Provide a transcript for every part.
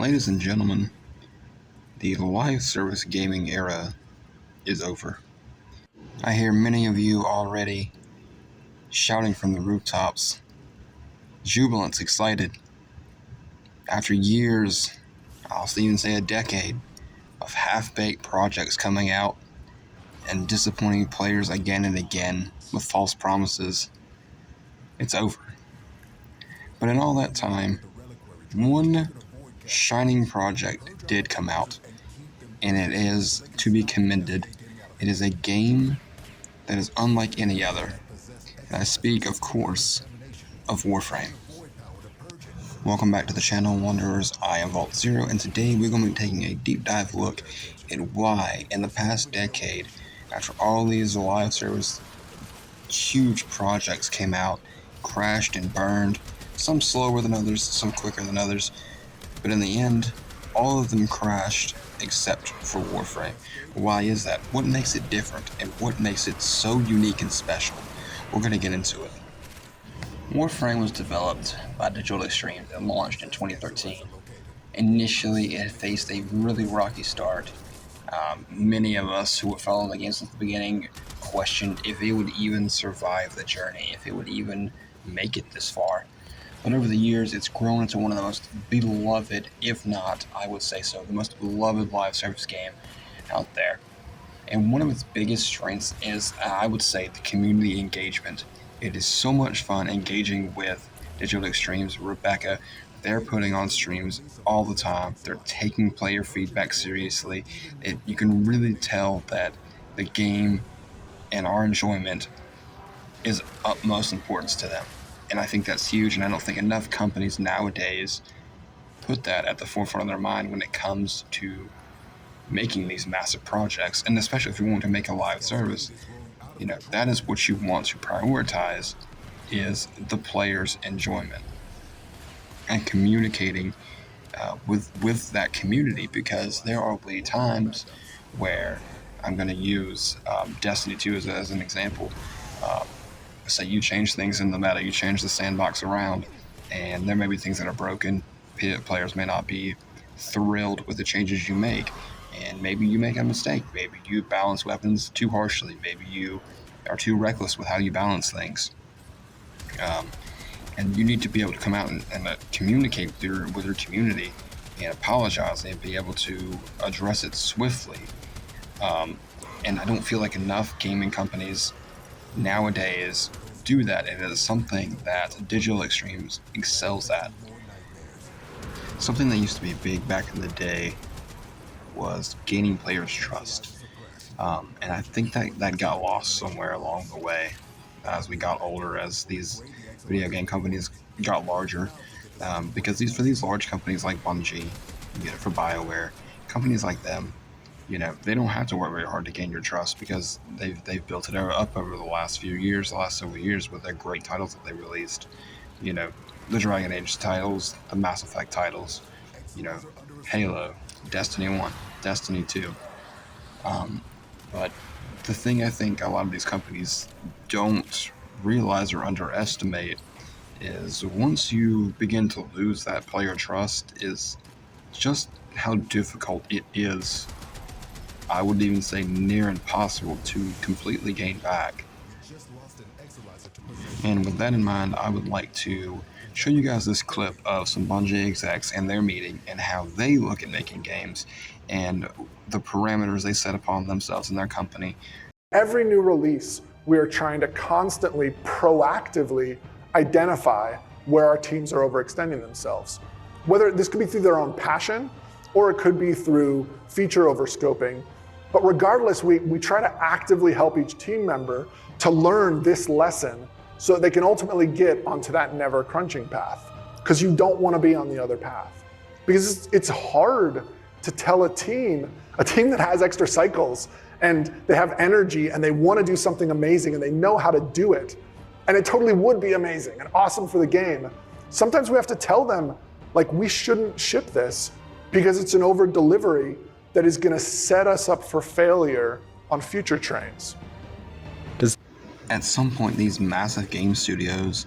Ladies and gentlemen, the live service gaming era is over. I hear many of you already shouting from the rooftops, jubilant, excited. After years, I'll even say a decade, of half-baked projects coming out and disappointing players again and again with false promises, it's over. But in all that time, one shining project did come out, and it is to be commended. It is a game that is unlike any other. And I speak, of course, of Warframe. Welcome back to the channel, Wanderers. I am Vault Zero, and today we're going to be taking a deep dive look at why, in the past decade, after all these live service huge projects came out, crashed and burned, some slower than others, some quicker than others, but in the end, all of them crashed except for Warframe. Why is that? What makes it different, and what makes it so unique and special? We're going to get into it. Warframe was developed by Digital Extremes and launched in 2013. Initially, it faced a really rocky start. Many of us who were following the game since the beginning questioned if it would even survive the journey, if it would even make it this far. But over the years, it's grown into one of the most beloved, if not, I would say so, the most beloved live service game out there. And one of its biggest strengths is, I would say, the community engagement. It is so much fun engaging with Digital Extremes. Rebecca, they're putting on streams all the time. They're taking player feedback seriously. You can really tell that the game and our enjoyment is utmost importance to them. And I think that's huge, and I don't think enough companies nowadays put that at the forefront of their mind when it comes to making these massive projects. And especially if you want to make a live service, that is what you want to prioritize, is the player's enjoyment and communicating with that community, because there will be times where I'm going to use Destiny 2 as an example. Say you change things in the meta, you change the sandbox around, and there may be things that are broken. Players may not be thrilled with the changes you make, and maybe you make a mistake. Maybe you balance weapons too harshly. Maybe you are too reckless with how you balance things. And you need to be able to come out and communicate with your community and apologize and be able to address it swiftly. And I don't feel like enough gaming companies nowadays do that, and it is something that Digital Extremes excels at. Something that used to be big back in the day was gaining players' trust, and I think that got lost somewhere along the way as we got older, as these video game companies got larger, because for these large companies like Bungie, you get it for BioWare, companies like them, they don't have to work very hard to gain your trust, because they've built it up over the last several years with their great titles that they released. The Dragon Age titles, the Mass Effect titles, Halo, Destiny 1, Destiny 2. But the thing I think a lot of these companies don't realize or underestimate is, once you begin to lose that player trust, is just how difficult it is. I would even say near impossible to completely gain back. And with that in mind, I would like to show you guys this clip of some Bungie execs and their meeting and how they look at making games and the parameters they set upon themselves and their company. Every new release, we are trying to constantly, proactively identify where our teams are overextending themselves. Whether this could be through their own passion, or it could be through feature overscoping. But regardless, we try to actively help each team member to learn this lesson so that they can ultimately get onto that never crunching path. Because you don't want to be on the other path. Because it's hard to tell a team that has extra cycles and they have energy and they want to do something amazing and they know how to do it. And it totally would be amazing and awesome for the game. Sometimes we have to tell them, like, we shouldn't ship this because it's an over delivery that is going to set us up for failure on future trains. At some point, these massive game studios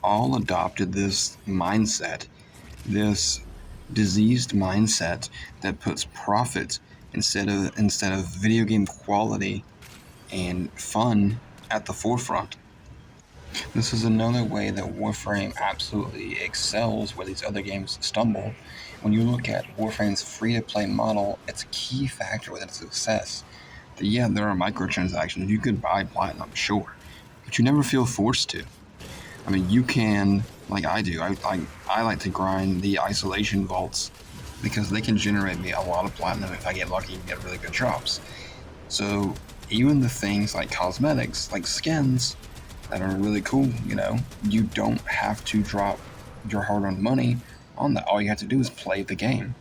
all adopted this mindset, this diseased mindset that puts profit instead of video game quality and fun at the forefront. This is another way that Warframe absolutely excels where these other games stumble. When you look at Warframe's free-to-play model, it's a key factor with its success. Yeah, there are microtransactions. You could buy platinum, sure, but you never feel forced to. I mean, you can, like I do. I like to grind the isolation vaults because they can generate me a lot of platinum if I get lucky and get really good drops. So even the things like cosmetics, like skins, that are really cool, you don't have to drop your hard-earned money on that. All you have to do is play the game.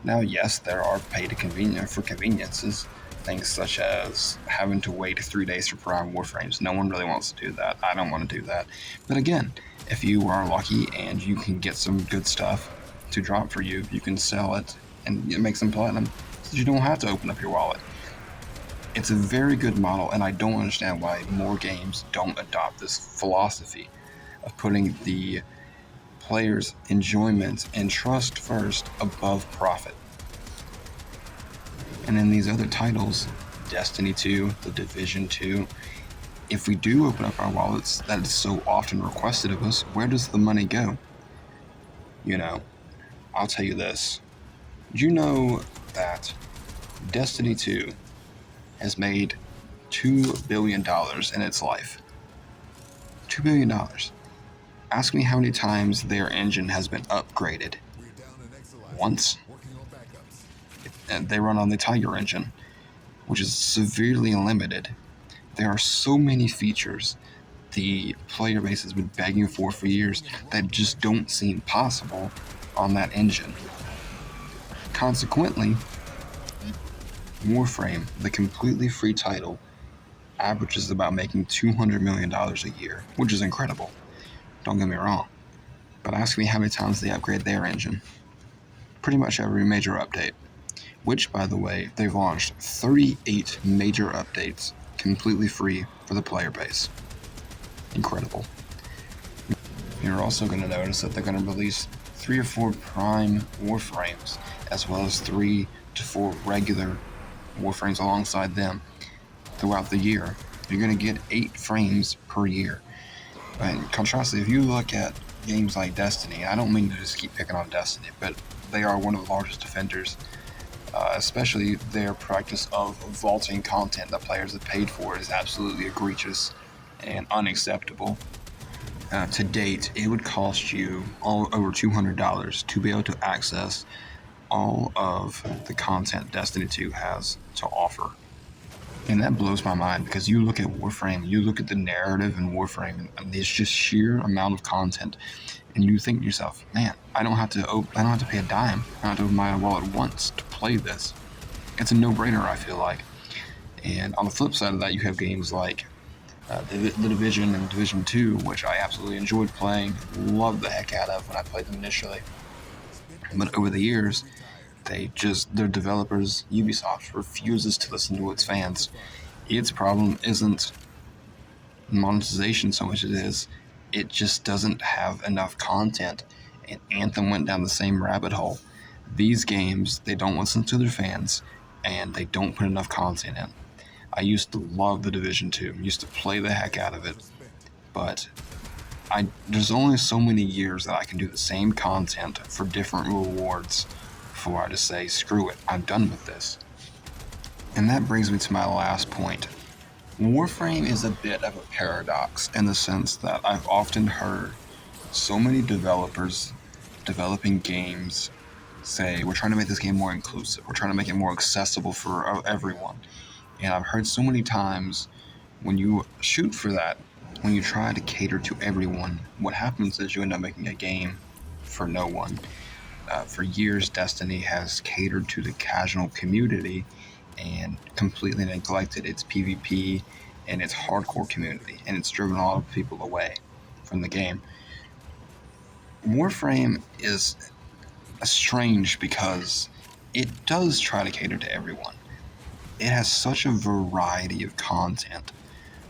Now, yes, there are for conveniences, things such as having to wait 3 days for Prime Warframes. No one really wants to do that. I don't want to do that. But again, if you are lucky and you can get some good stuff to drop for you, you can sell it and make some platinum so you don't have to open up your wallet. It's a very good model, and I don't understand why more games don't adopt this philosophy of putting the player's enjoyment and trust first above profit. And then these other titles, Destiny 2, The Division 2, if we do open up our wallets that is so often requested of us, where does the money go? I'll tell you this. You know that Destiny 2 has made $2 billion in its life. $2 billion. Ask me how many times their engine has been upgraded. Once. And they run on the Tiger engine, which is severely limited. There are so many features the player base has been begging for years that just don't seem possible on that engine. Consequently, Warframe, the completely free title, averages about making $200 million a year, which is incredible. Don't get me wrong. But ask me how many times they upgrade their engine. Pretty much every major update. Which, by the way, they've launched 38 major updates completely free for the player base. Incredible. You're also going to notice that they're going to release 3 or 4 Prime Warframes, as well as 3 to 4 regular Warframes alongside them throughout the year. You're going to get 8 frames per year. And contrastly, if you look at games like Destiny, I don't mean to just keep picking on Destiny, but they are one of the largest offenders, especially their practice of vaulting content that players have paid for is absolutely egregious and unacceptable. To date, it would cost you all over $200 to be able to access all of the content Destiny 2 has to offer. And that blows my mind because you look at Warframe, you look at the narrative in Warframe, and there's just sheer amount of content, and you think to yourself, man, I don't have to pay a dime. I don't have to open my wallet once to play this. It's a no-brainer, I feel like. And on the flip side of that, you have games like the Division and Division 2, which I absolutely enjoyed playing, loved the heck out of when I played them initially. But over the years, their developers, Ubisoft, refuses to listen to its fans. Its problem isn't monetization so much as it just doesn't have enough content, and Anthem went down the same rabbit hole. These games, they don't listen to their fans, and they don't put enough content in. I used to love the Division 2, used to play the heck out of it, but there's only so many years that I can do the same content for different rewards before I just say, screw it, I'm done with this. And that brings me to my last point. Warframe is a bit of a paradox in the sense that I've often heard so many developers developing games say, we're trying to make this game more inclusive, we're trying to make it more accessible for everyone. And I've heard so many times when you shoot for that, when you try to cater to everyone, what happens is you end up making a game for no one. For years, Destiny has catered to the casual community and completely neglected its PvP and its hardcore community, and it's driven a lot of people away from the game. Warframe is strange because it does try to cater to everyone. It has such a variety of content,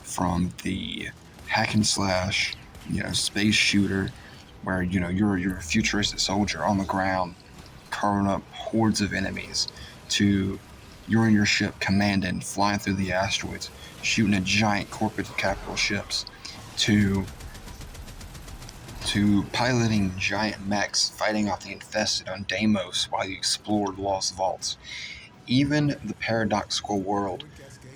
from the hack and slash, space shooter, where you're a futuristic soldier on the ground carving up hordes of enemies, to you're in your ship commanding, flying through the asteroids, shooting at giant corporate capital ships, to piloting giant mechs, fighting off the infested on Deimos while you explored lost vaults. Even the paradoxical world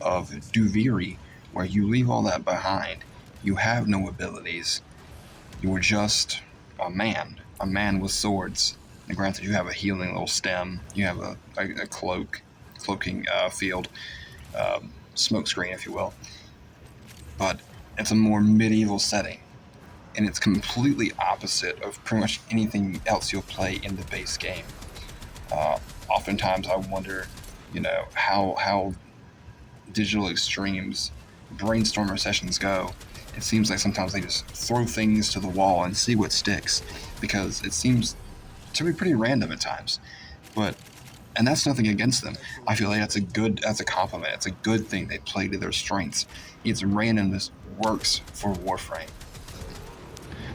of Duviri, where you leave all that behind. You have no abilities. You are just a man with swords. And granted, you have a healing little stem. You have a cloaking field, smoke screen, if you will. But it's a more medieval setting, and it's completely opposite of pretty much anything else you'll play in the base game. Oftentimes, I wonder, how Digital Extremes brainstormer sessions go. It seems like sometimes they just throw things to the wall and see what sticks, because it seems to be pretty random at times. And that's nothing against them. I feel like that's a compliment. It's a good thing. They play to their strengths. It's randomness works for Warframe.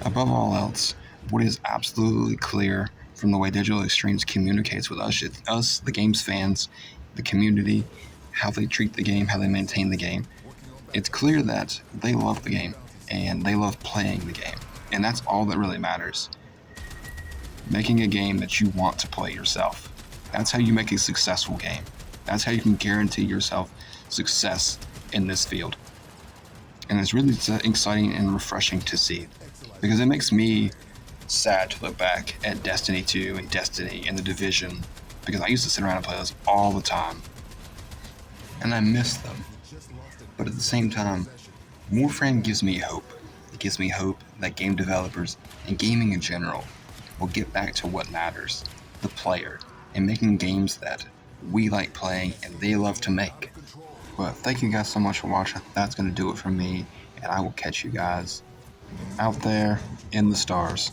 Above all else, what is absolutely clear from the way Digital Extremes communicates with us, the game's fans, the community, how they treat the game, how they maintain the game, it's clear that they love the game and they love playing the game. And that's all that really matters. Making a game that you want to play yourself. That's how you make a successful game. That's how you can guarantee yourself success in this field. And it's really exciting and refreshing to see, because it makes me sad to look back at Destiny 2 and Destiny and The Division, because I used to sit around and play those all the time. And I miss them. But at the same time, Warframe gives me hope. It gives me hope that game developers and gaming in general will get back to what matters, the player, and making games that we like playing and they love to make. But thank you guys so much for watching. That's going to do it for me, and I will catch you guys out there in the stars.